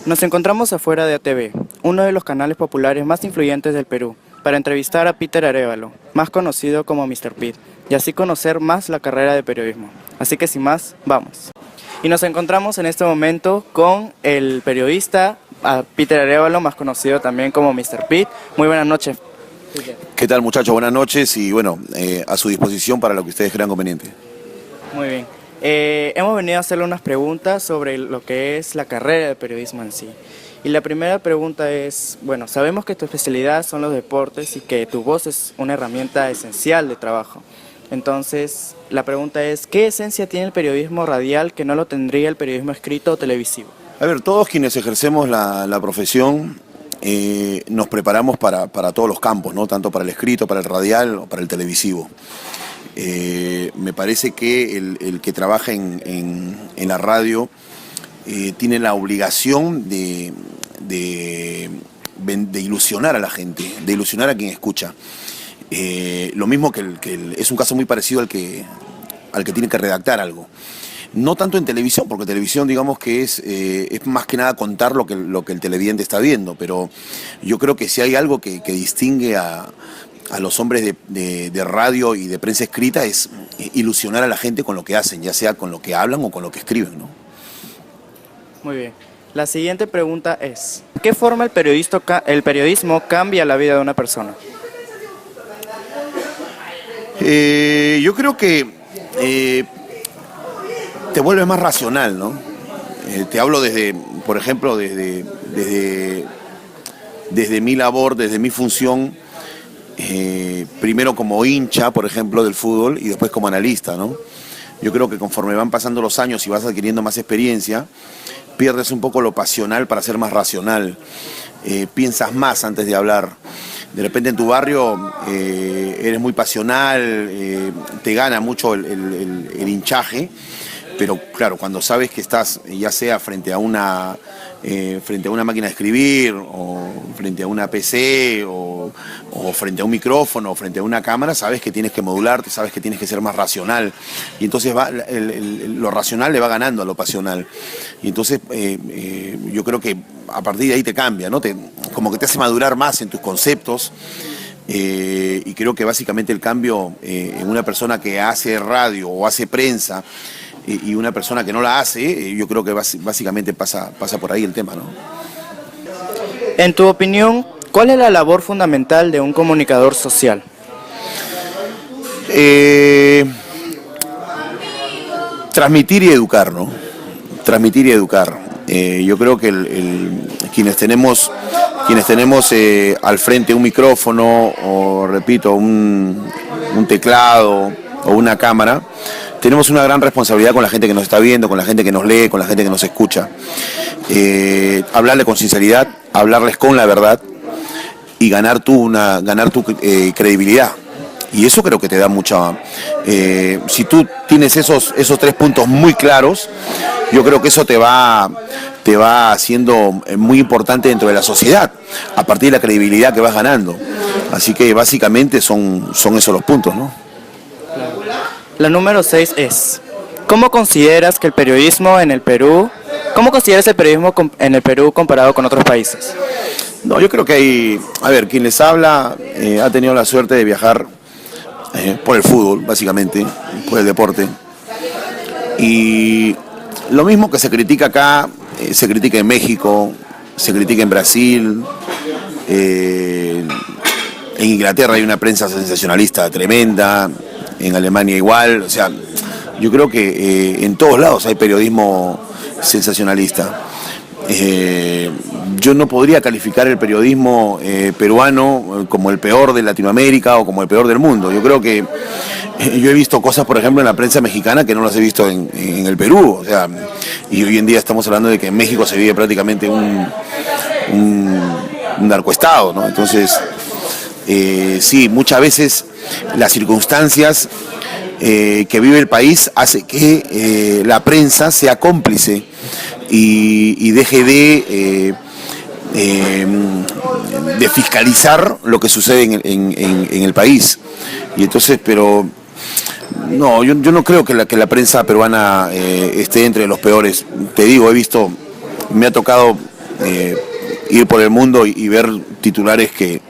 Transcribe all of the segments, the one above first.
Nos encontramos afuera de ATV, uno de los canales populares más influyentes del Perú, para entrevistar a Peter Arévalo, más conocido como Mr. Pete, y así conocer más la carrera de periodismo. Así que sin más, vamos. Y nos encontramos en este momento con el periodista Peter Arévalo, más conocido también como Mr. Pete. Muy buenas noches. ¿Qué tal, muchachos? Buenas noches y bueno, a su disposición para lo que ustedes crean conveniente. Muy bien. Hemos venido a hacerle unas preguntas sobre lo que es la carrera de periodismo en sí. Y la primera pregunta es, bueno, sabemos que tu especialidad son los deportes y que tu voz es una herramienta esencial de trabajo. Entonces, la pregunta es, ¿qué esencia tiene el periodismo radial que no lo tendría el periodismo escrito o televisivo? A ver, todos quienes ejercemos la profesión nos preparamos para todos los campos, ¿no? Tanto para el escrito, para el radial o para el televisivo. Me parece que el que trabaja en la radio tiene la obligación de ilusionar a la gente, de ilusionar a quien escucha. Lo mismo es un caso muy parecido al que tiene que redactar algo. No tanto en televisión, porque televisión digamos que es más que nada contar lo que el televidente está viendo, pero yo creo que si hay algo que distingue a los hombres de radio y de prensa escrita es ilusionar a la gente con lo que hacen, ya sea con lo que hablan o con lo que escriben, ¿no? Muy bien. La siguiente pregunta es, ¿de qué forma el periodismo cambia la vida de una persona? Yo creo que te vuelves más racional, ¿no? Te hablo por ejemplo, desde mi labor, desde mi función, primero como hincha, por ejemplo, del fútbol y después como analista, ¿no? Yo creo que conforme van pasando los años y vas adquiriendo más experiencia, pierdes un poco lo pasional para ser más racional. Piensas más antes de hablar. De repente en tu barrio eres muy pasional, te gana mucho el hinchaje, pero claro, cuando sabes que estás ya sea frente a una máquina de escribir o frente a una PC o frente a un micrófono o frente a una cámara, sabes que tienes que modularte, sabes que tienes que ser más racional y entonces lo racional le va ganando a lo pasional y entonces yo creo que a partir de ahí te cambia, ¿no? Como que te hace madurar más en tus conceptos. Y creo que básicamente el cambio en una persona que hace radio o hace prensa y una persona que no la hace, yo creo que básicamente pasa por ahí el tema, ¿no? En tu opinión, ¿cuál es la labor fundamental de un comunicador social? Transmitir y educar, ¿no? Transmitir y educar. Yo creo que quienes tenemos al frente un micrófono o, repito, un teclado o una cámara, tenemos una gran responsabilidad con la gente que nos está viendo, con la gente que nos lee, con la gente que nos escucha. Hablarle con sinceridad, hablarles con la verdad y ganar tu credibilidad. Y eso creo que te da mucha... si tú tienes esos 3 puntos muy claros, yo creo que eso te va haciendo muy importante dentro de la sociedad, a partir de la credibilidad que vas ganando. Así que básicamente son esos los puntos, ¿no? La número 6 es, ¿cómo consideras el periodismo en el Perú comparado con otros países? No, yo creo que quien les habla ha tenido la suerte de viajar por el fútbol, básicamente, por el deporte. Y lo mismo que se critica acá, se critica en México, se critica en Brasil, en Inglaterra hay una prensa sensacionalista tremenda, en Alemania igual, o sea, yo creo que en todos lados hay periodismo sensacionalista. Yo no podría calificar el periodismo peruano como el peor de Latinoamérica o como el peor del mundo. Yo creo que yo he visto cosas, por ejemplo, en la prensa mexicana que no las he visto en el Perú. O sea, y hoy en día estamos hablando de que en México se vive prácticamente un narcoestado, ¿no? Entonces, sí, muchas veces las circunstancias que vive el país hace que la prensa sea cómplice y deje de fiscalizar lo que sucede en el país. Y entonces, pero no, yo no creo que la prensa peruana esté entre los peores. Te digo, me ha tocado ir por el mundo y ver titulares que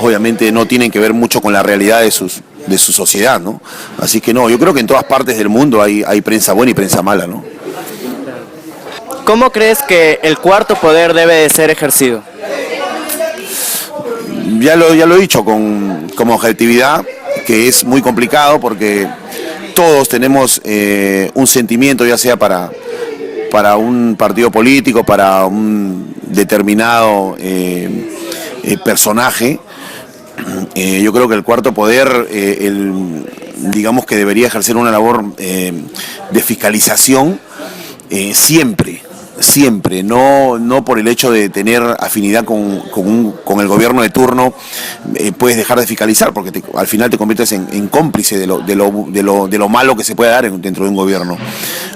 obviamente no tienen que ver mucho con la realidad de su sociedad, ¿no? Así que no, yo creo que en todas partes del mundo hay prensa buena y prensa mala, ¿no? ¿Cómo crees que el cuarto poder debe de ser ejercido? Ya lo he dicho con objetividad, que es muy complicado porque todos tenemos un sentimiento, ya sea para un partido político, para un determinado personaje. Yo creo que el cuarto poder, digamos que debería ejercer una labor de fiscalización siempre, no por el hecho de tener afinidad con el gobierno de turno puedes dejar de fiscalizar, porque al final te conviertes en cómplice de lo malo que se puede dar dentro de un gobierno.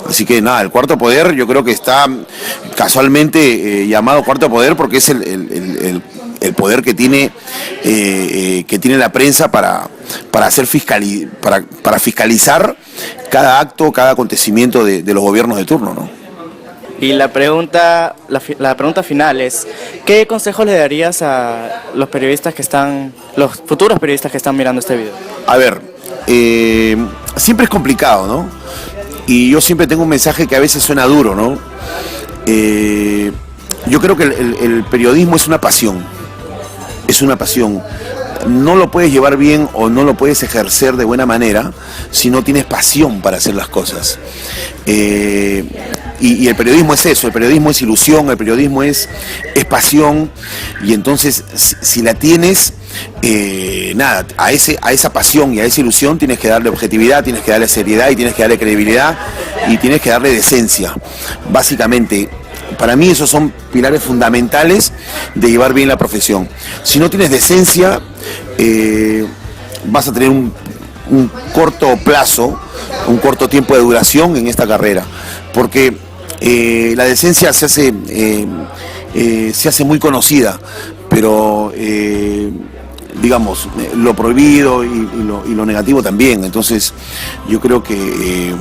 Así que nada, el cuarto poder yo creo que está casualmente llamado cuarto poder porque es el poder que tiene la prensa para fiscalizar cada acto, cada acontecimiento de los gobiernos de turno, ¿no? Y la pregunta final es, ¿qué consejos le darías a los futuros periodistas que están mirando este video? A ver, siempre es complicado, ¿no? Y yo siempre tengo un mensaje que a veces suena duro, ¿no? Yo creo que el periodismo es una pasión. No lo puedes llevar bien o no lo puedes ejercer de buena manera si no tienes pasión para hacer las cosas. Y el periodismo es eso, el periodismo es ilusión, el periodismo es pasión, y entonces si la tienes, nada, a esa pasión y a esa ilusión tienes que darle objetividad, tienes que darle seriedad y tienes que darle credibilidad y tienes que darle decencia. Básicamente, para mí esos son pilares fundamentales de llevar bien la profesión. Si no tienes decencia, vas a tener un corto plazo, un corto tiempo de duración en esta carrera, porque la decencia se hace muy conocida, pero digamos, lo prohibido y lo negativo también. Entonces yo creo que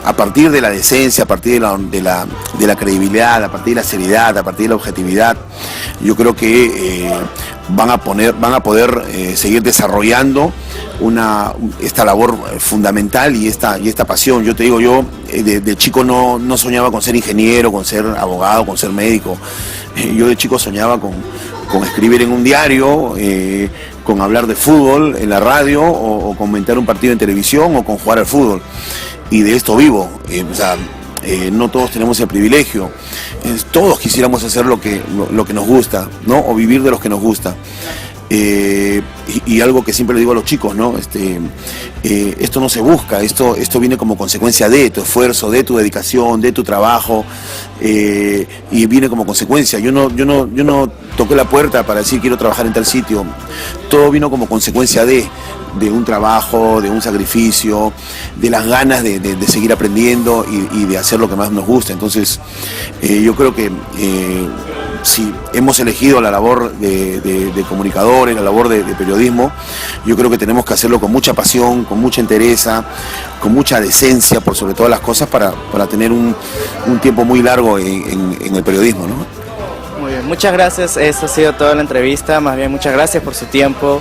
a partir de la decencia, a partir de la credibilidad, a partir de la seriedad, a partir de la objetividad, yo creo que van a poder seguir desarrollando esta labor fundamental y esta pasión. Yo te digo, yo de chico no soñaba con ser ingeniero, con ser abogado, con ser médico. Yo de chico soñaba con escribir en un diario, con hablar de fútbol en la radio o comentar un partido en televisión o con jugar al fútbol. Y de esto vivo. No todos tenemos el privilegio. Todos quisiéramos hacer lo que nos gusta, ¿no? O vivir de lo que nos gusta. Y algo que siempre le digo a los chicos, ¿no? Esto no se busca, esto viene como consecuencia de tu esfuerzo, de tu dedicación, de tu trabajo, y viene como consecuencia. Yo no toqué la puerta para decir quiero trabajar en tal sitio. Todo vino como consecuencia de un trabajo, de un sacrificio, de las ganas de seguir aprendiendo y de hacer lo que más nos gusta. Entonces, yo creo que si hemos elegido la labor de comunicadores, la labor de periodismo, yo creo que tenemos que hacerlo con mucha pasión, con mucha entereza, con mucha decencia, por sobre todas las cosas, para tener un tiempo muy largo en el periodismo, ¿no? Muy bien, muchas gracias. Eso ha sido toda la entrevista. Más bien, muchas gracias por su tiempo.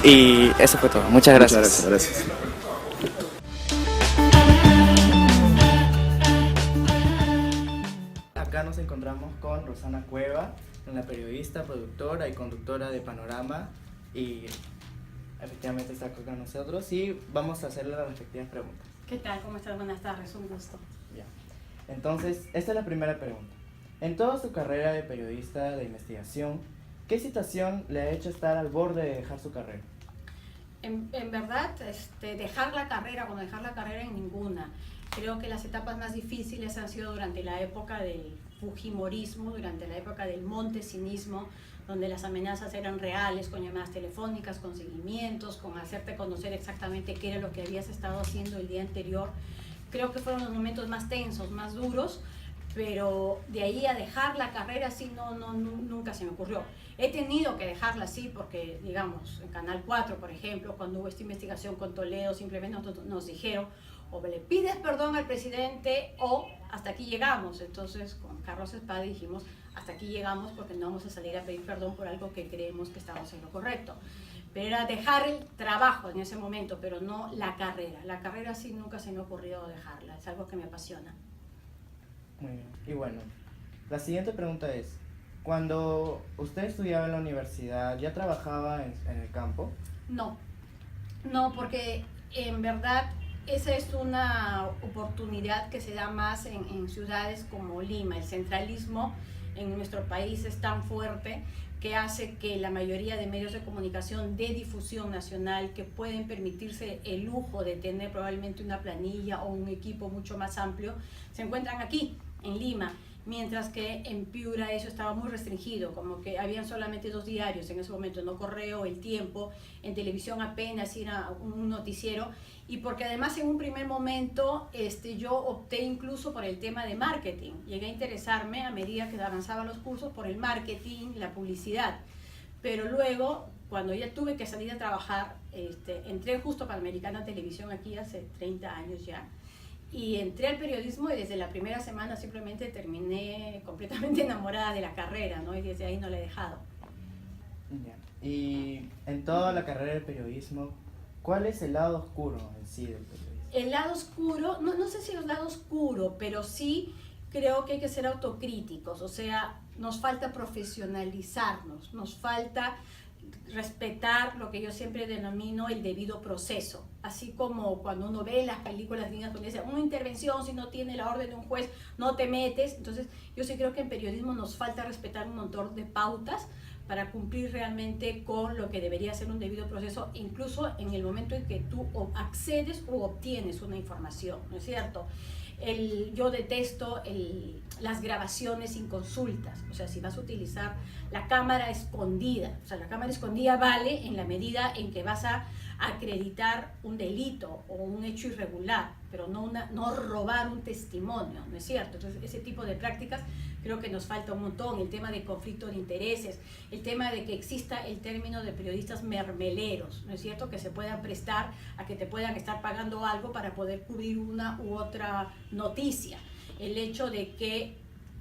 Y eso fue todo. Muchas gracias. Muchas gracias. Acá nos encontramos con Rosana Cueva, una periodista, productora y conductora de Panorama, y efectivamente está acá con nosotros y vamos a hacerle las respectivas preguntas. ¿Qué tal? ¿Cómo estás? Buenas tardes, un gusto. Ya. Entonces, esta es la primera pregunta. En toda su carrera de periodista de investigación, ¿qué situación le ha hecho estar al borde de dejar su carrera? En verdad, dejar la carrera en ninguna. Creo que las etapas más difíciles han sido durante la época del fujimorismo, durante la época del montesinismo, donde las amenazas eran reales, con llamadas telefónicas, con seguimientos, con hacerte conocer exactamente qué era lo que habías estado haciendo el día anterior. Creo que fueron los momentos más tensos, más duros, pero de ahí a dejar la carrera sí nunca se me ocurrió. He tenido que dejarla así porque, digamos, en Canal 4, por ejemplo, cuando hubo esta investigación con Toledo, simplemente nos dijeron, o le pides perdón al presidente o hasta aquí llegamos. Entonces, con Carlos Espada dijimos, hasta aquí llegamos porque no vamos a salir a pedir perdón por algo que creemos que estamos en lo correcto. Pero era dejar el trabajo en ese momento, pero no la carrera. La carrera sí nunca se me ha ocurrido dejarla, es algo que me apasiona. Muy bien. Y bueno, la siguiente pregunta es, cuando usted estudiaba en la universidad, ¿ya trabajaba en el campo? No, no, porque en verdad esa es una oportunidad que se da más en ciudades como Lima. El centralismo en nuestro país es tan fuerte que hace que la mayoría de medios de comunicación de difusión nacional que pueden permitirse el lujo de tener probablemente una planilla o un equipo mucho más amplio, se encuentran aquí, en Lima, mientras que en Piura eso estaba muy restringido, como que habían solamente 2 diarios en ese momento, no Correo, El Tiempo, en televisión apenas era un noticiero, y porque además en un primer momento yo opté incluso por el tema de marketing, llegué a interesarme a medida que avanzaban los cursos por el marketing, la publicidad, pero luego cuando ya tuve que salir a trabajar, entré justo para Americana Televisión aquí hace 30 años ya, y entré al periodismo y desde la primera semana simplemente terminé completamente enamorada de la carrera, ¿no? Y desde ahí no la he dejado. Ya. Y en toda la carrera del periodismo, ¿cuál es el lado oscuro en sí del periodismo? El lado oscuro, no sé si el lado oscuro, pero sí creo que hay que ser autocríticos, o sea, nos falta profesionalizarnos, nos falta respetar lo que yo siempre denomino el debido proceso, así como cuando uno ve las películas gringas donde dice una intervención, si no tiene la orden de un juez no te metes. Entonces yo sí creo que en periodismo nos falta respetar un montón de pautas para cumplir realmente con lo que debería ser un debido proceso, incluso en el momento en que tú accedes o obtienes una información, ¿no es cierto? Yo detesto las grabaciones sin consultas, o sea, si vas a utilizar la cámara escondida, o sea, la cámara escondida vale en la medida en que vas a acreditar un delito o un hecho irregular, pero no robar un testimonio, ¿no es cierto? Entonces, ese tipo de prácticas creo que nos falta un montón, el tema de conflicto de intereses, el tema de que exista el término de periodistas mermeleros, ¿no es cierto? Que se puedan prestar a que te puedan estar pagando algo para poder cubrir una u otra noticia. El hecho de que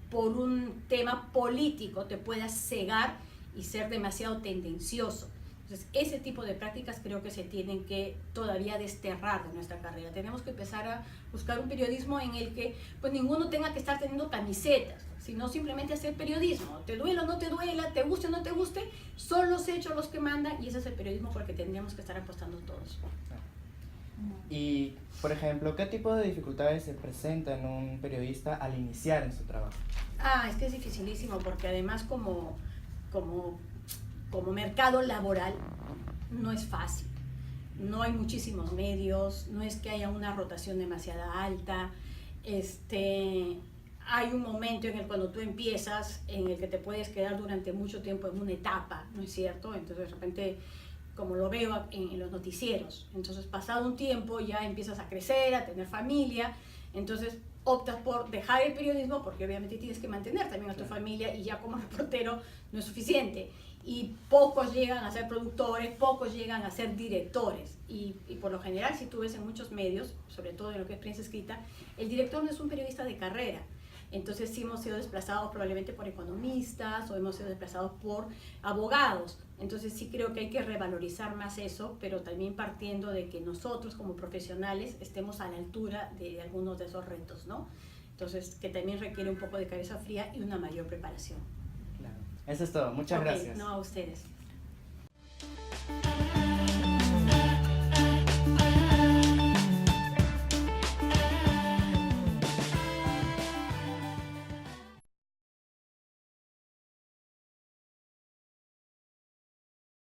por un tema político te puedas cegar y ser demasiado tendencioso. Entonces, ese tipo de prácticas creo que se tienen que todavía desterrar de nuestra carrera. Tenemos que empezar a buscar un periodismo en el que pues ninguno tenga que estar teniendo camisetas, sino simplemente hacer periodismo. Te duela o no te duela, te guste o no te guste, son los hechos los que mandan y ese es el periodismo por el que tendríamos que estar apostando todos. Y, por ejemplo, ¿qué tipo de dificultades se presentan en un periodista al iniciar en su trabajo? Es que es dificilísimo porque además como mercado laboral no es fácil. No hay muchísimos medios, no es que haya una rotación demasiado alta. Hay un momento en el cuando tú empiezas en el que te puedes quedar durante mucho tiempo en una etapa, ¿no es cierto? Entonces de repente, como lo veo en los noticieros, entonces pasado un tiempo ya empiezas a crecer, a tener familia, entonces optas por dejar el periodismo porque obviamente tienes que mantener también a tu familia y ya como reportero no es suficiente. Y pocos llegan a ser productores, pocos llegan a ser directores. Y por lo general, si tú ves en muchos medios, sobre todo en lo que es prensa escrita, el director no es un periodista de carrera. Entonces sí hemos sido desplazados probablemente por economistas o hemos sido desplazados por abogados. Entonces sí creo que hay que revalorizar más eso, pero también partiendo de que nosotros como profesionales estemos a la altura de algunos de esos retos, ¿no? Entonces que también requiere un poco de cabeza fría y una mayor preparación. Claro. Eso es todo. Muchas gracias. No, a ustedes.